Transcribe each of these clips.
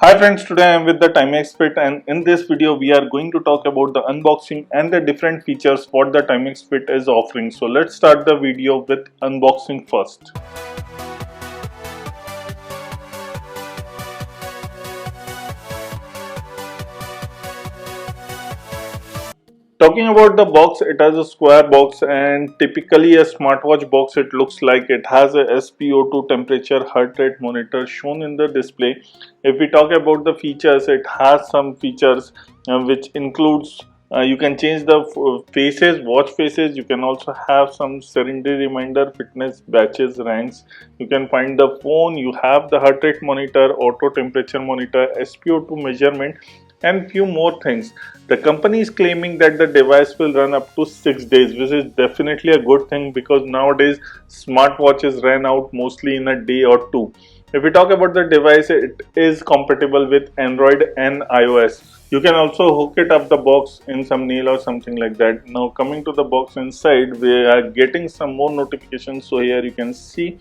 Hi friends, today I am with the Timex Fit, and in this video we are going to talk about the unboxing and the different features what the Timex Fit is offering. So let's start the video with unboxing first. Talking about the box, it has a square box, and typically a smartwatch box it looks like. It has a SpO2 temperature heart rate monitor shown in the display. If we talk about the features, it has some features which includes you can change the faces, watch faces. You can also have some serenity reminder, fitness batches, ranks. You can find the phone. You have the heart rate monitor, auto temperature monitor, SpO2 measurement, and few more things. The company is claiming that the device will run up to 6 days, which is definitely a good thing because nowadays smartwatches run out mostly in a day or two. If we talk about the device, it is compatible with Android and iOS. You can also hook it up the box in some nail or something like that. Now coming to the box inside, we are getting some more notifications. So here you can see,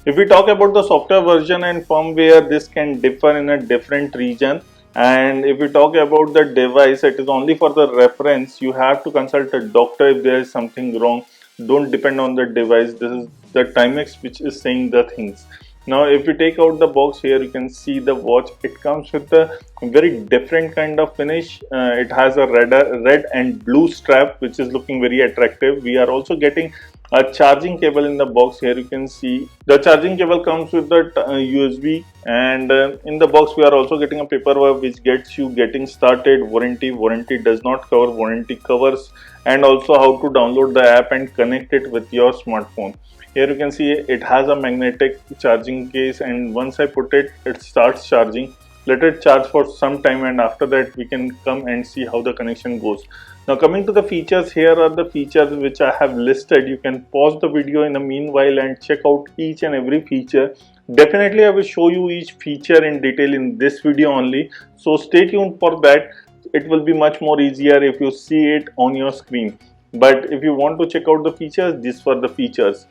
if we talk about the software version and firmware, this can differ in a different region. And if we talk about the device, it is only for the reference. You have to consult a doctor if there is something wrong. Don't depend on the device. This is the Timex which is saying the things. Now if you take out the box, here you can see the watch. It comes with a very different kind of finish. It has a red and blue strap which is looking very attractive. We are also getting a charging cable in the box. Here you can see the charging cable comes with the USB, and in the box we are also getting a paperwork which gets you getting started. Warranty does not cover, warranty covers, and also how to download the app and connect it with your smartphone. Here you can see it has a magnetic charging case, and once I put it, it starts charging. Let it charge for some time, and after that we can come and see how the connection goes. Now coming to the features, here are the features which I have listed. You can pause the video in the meanwhile and check out each and every feature. Definitely I will show you each feature in detail in this video only, so stay tuned for that. It will be much more easier if you see it on your screen, but if you want to check out the features, these were the features.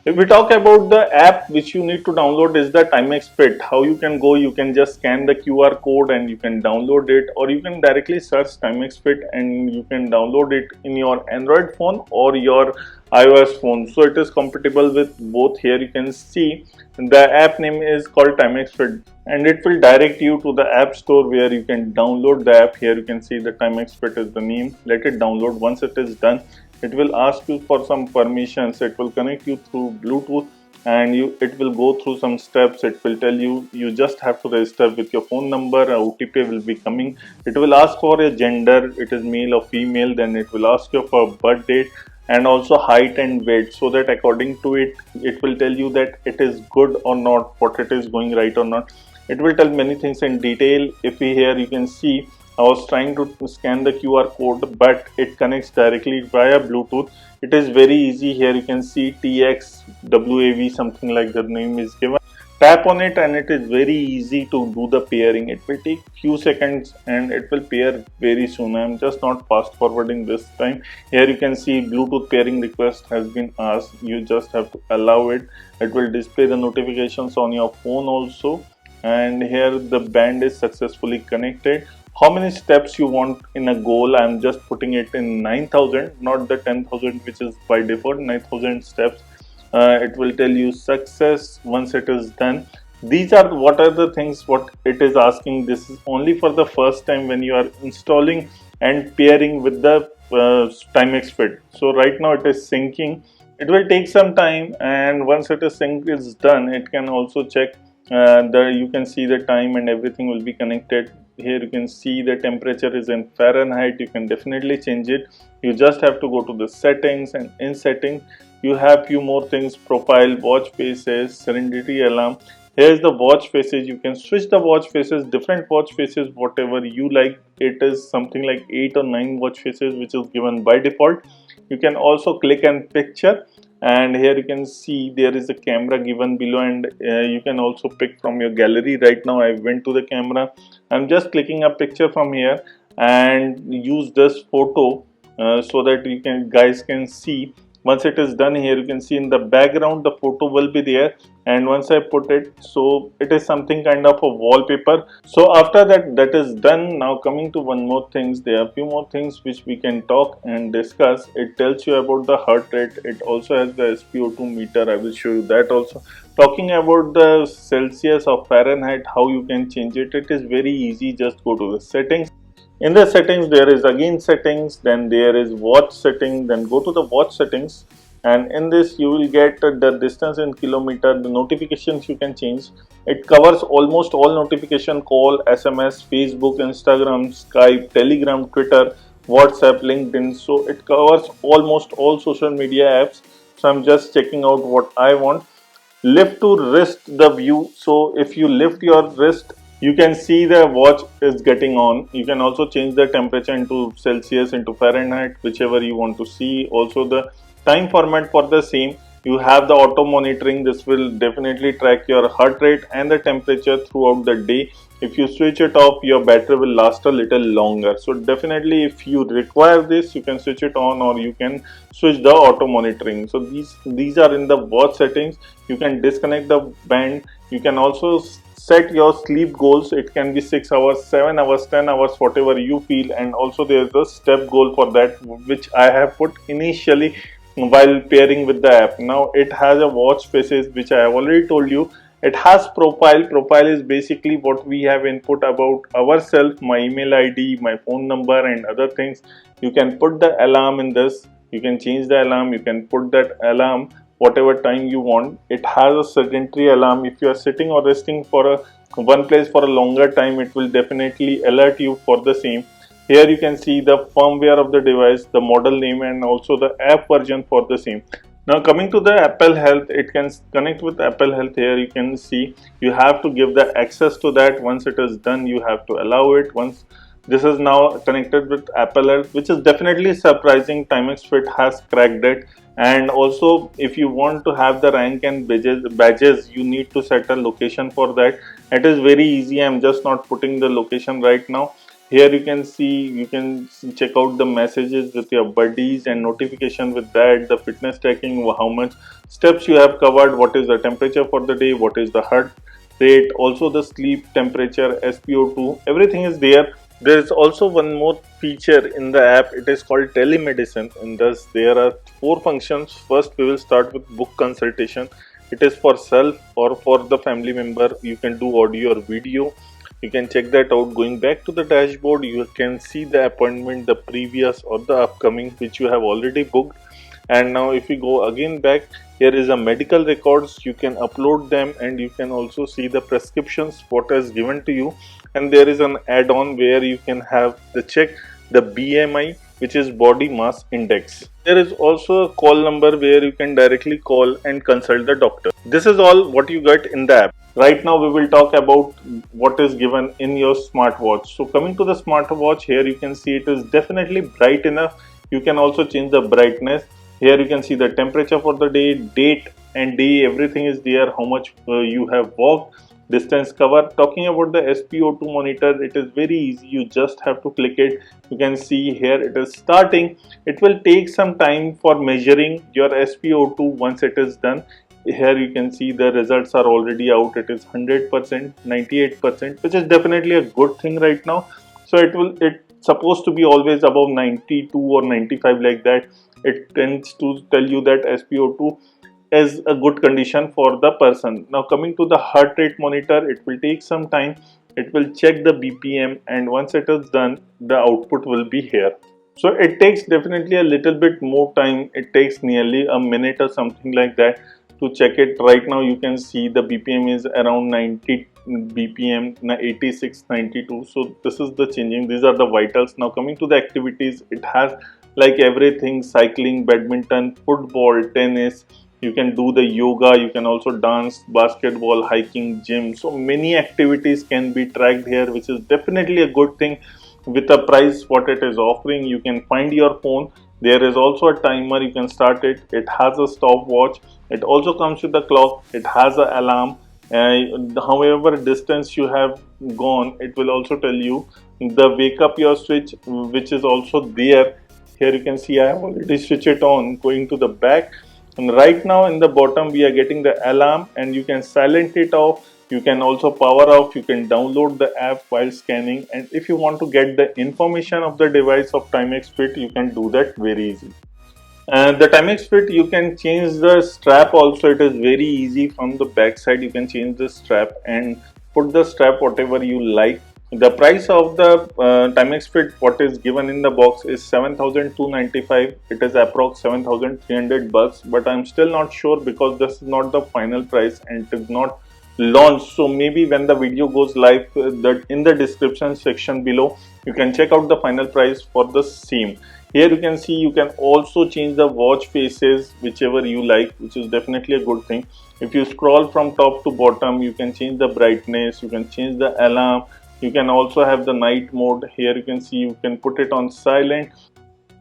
If we talk about the app which you need to download, is the Timex Fit. How you can go, you can just scan the QR code and you can download it, or you can directly search Timex Fit and you can download it in your Android phone or your iOS phone. So it is compatible with both. Here you can see the app name is called Timex Fit, and it will direct you to the app store where you can download the app. Here you can see the Timex Fit is the name. Let it download. Once it is done, it will ask you for some permissions. It will connect you through Bluetooth, and it will go through some steps. It will tell you just have to register with your phone number. A OTP will be coming. It will ask for a gender, it is male or female. Then it will ask you for birth date and also height and weight, so that according to it, it will tell you that it is good or not, what it is going right or not. It will tell many things in detail. If we here you can see, I was trying to scan the QR code, but it connects directly via Bluetooth. It is very easy. Here you can see TXWAV, something like the name is given. Tap on it and it is very easy to do the pairing. It will take few seconds and it will pair very soon. I am just not fast forwarding this time. Here you can see Bluetooth pairing request has been asked. You just have to allow it. It will display the notifications on your phone also. And here the band is successfully connected. How many steps you want in a goal? I'm just putting it in 9,000, not the 10,000 which is by default. 9,000 steps. It will tell you success once it is done. These are what are the things what it is asking. This is only for the first time when you are installing and pairing with the Timex Fit. So right now it is syncing. It will take some time, and once it is sync is done, it can also check you can see the time and everything will be connected. Here you can see the temperature is in Fahrenheit. You can definitely change it. You just have to go to the settings, and in settings you have few more things: profile, watch faces, serenity alarm. Here is the watch faces. You can switch the watch faces, different watch faces, whatever you like. It is something like 8 or 9 watch faces which is given by default. You can also click and picture, and here you can see there is a camera given below, and you can also pick from your gallery. Right now I went to the camera. I'm just clicking a picture from here and use this photo so that you guys can see Once it is done, here you can see in the background the photo will be there, and once I put it, so it is something kind of a wallpaper. So after that is done. Now coming to one more things, there are few more things which we can talk and discuss. It tells you about the heart rate. It also has the SpO2 meter. I will show you that also. Talking about the Celsius or Fahrenheit, how you can change it, it is very easy. Just go to the settings. In the settings, there is again settings, then there is watch setting, then go to the watch settings, and in this you will get the distance in kilometer, the notifications you can change. It covers almost all notification, call, SMS, Facebook, Instagram, Skype, Telegram, Twitter, WhatsApp, LinkedIn. So it covers almost all social media apps. So I'm just checking out what I want. Lift to wrist the view. So if you lift your wrist, you can see the watch is getting on. You can also change the temperature into Celsius, into Fahrenheit, whichever you want to see. Also the time format for the same. You have the auto monitoring. This will definitely track your heart rate and the temperature throughout the day. If you switch it off, your battery will last a little longer. So definitely if you require this, you can switch it on, or you can switch the auto monitoring. So these are in the watch settings. You can disconnect the band. You can also set your sleep goals. It can be 6 hours, 7 hours, 10 hours, whatever you feel. And also there is a step goal for that, which I have put initially while pairing with the app. Now it has a watch faces, which I have already told you. It has profile. Profile is basically what we have input about ourselves, my email ID, my phone number, and other things. You can put the alarm in this. You can change the alarm. You can put that alarm whatever time you want. It has a sedentary alarm. If you are sitting or resting for a one place for a longer time, it will definitely alert you for the same. Here you can see the firmware of the device, the model name, and also the app version for the same. Now coming to the Apple Health, it can connect with Apple Health. Here you can see you have to give the access to that. Once it is done, you have to allow it. Once this is now connected with Apple Health, which is definitely surprising. Timex Fit has cracked it. And also if you want to have the rank and badges, you need to set a location for that. It is very easy. I'm just not putting the location right now. Here you can see, you can check out the messages with your buddies and notification with that, the fitness tracking, how much steps you have covered, what is the temperature for the day, what is the heart rate, also the sleep temperature, SpO2, everything is there. There is also one more feature in the app. It is called telemedicine. In this there are four functions. First we will start with book consultation. It is for self or for the family member. You can do audio or video. You can check that out. Going back to the dashboard, you can see the appointment, the previous or the upcoming, which you have already booked. And now if you go again back, here is a medical records. You can upload them, and you can also see the prescriptions what is given to you. And there is an add-on where you can have the check the BMI, which is body mass index. There is also a call number where you can directly call and consult the doctor. This is all what you get in the app. Right now we will talk about what is given in your smartwatch. So coming to the smartwatch, here you can see it is definitely bright enough. You can also change the brightness. Here you can see the temperature for the day, date and day, everything is there, how much you have walked, distance cover. Talking about the SpO2 monitor, it is very easy. You just have to click it. You can see here it is starting. It will take some time for measuring your SpO2. Once it is done, here you can see the results are already out. It is 100%, 98%, which is definitely a good thing right now. So it's supposed to be always above 92 or 95, like that. It tends to tell you that SpO2 is a good condition for the person. Now coming to the heart rate monitor, it will take some time. It will check the BPM, and once it is done, the output will be here. So it takes definitely a little bit more time. It takes nearly a minute or something like that to check it. Right now you can see the BPM is around 90 BPM, 86, 92. So this is the changing. These are the vitals. Now coming to the activities, it has like everything: cycling, badminton, football, tennis. You can do the yoga, you can also dance, basketball, hiking, gym. So many activities can be tracked here, which is definitely a good thing. With the price what it is offering, you can find your phone. There is also a timer, you can start it. It has a stopwatch. It also comes with the clock. It has an alarm. However distance you have gone, it will also tell you the wake up your switch, which is also there. Here you can see I have already switched it on. Going to the back, and right now in the bottom we are getting the alarm, and you can silent it off. You can also power off. You can download the app while scanning, and if you want to get the information of the device of Timex Fit, you can do that very easy. The Timex Fit, you can change the strap also. It is very easy. From the back side, you can change the strap and put the strap whatever you like. The price of the Timex Fit, what is given in the box, is 7,295. It is approx 7,300 bucks, but I'm still not sure because this is not the final price and it is not launched. So maybe when the video goes live, that in the description section below, you can check out the final price for the same. Here you can see you can also change the watch faces whichever you like, which is definitely a good thing. If you scroll from top to bottom, you can change the brightness, you can change the alarm, you can also have the night mode. Here you can see you can put it on silent.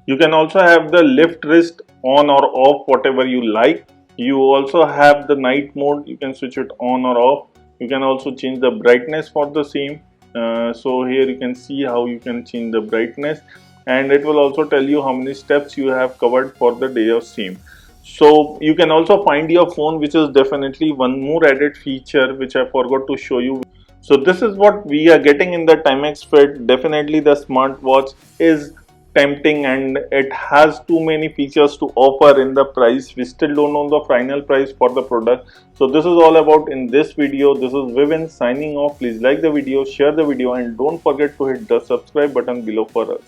You can also have the lift wrist on or off, whatever you like. You also have the night mode, you can switch it on or off. You can also change the brightness for the same. So here you can see how you can change the brightness, and it will also tell you how many steps you have covered for the day of same. So you can also find your phone, which is definitely one more added feature which I forgot to show you. So this is what we are getting in the Timex Fit. Definitely the smartwatch is tempting and it has too many features to offer. In the price, we still don't know the final price for the product. So this is all about in this video. This is Vivin signing off. Please like the video, share the video, and don't forget to hit the subscribe button below for us.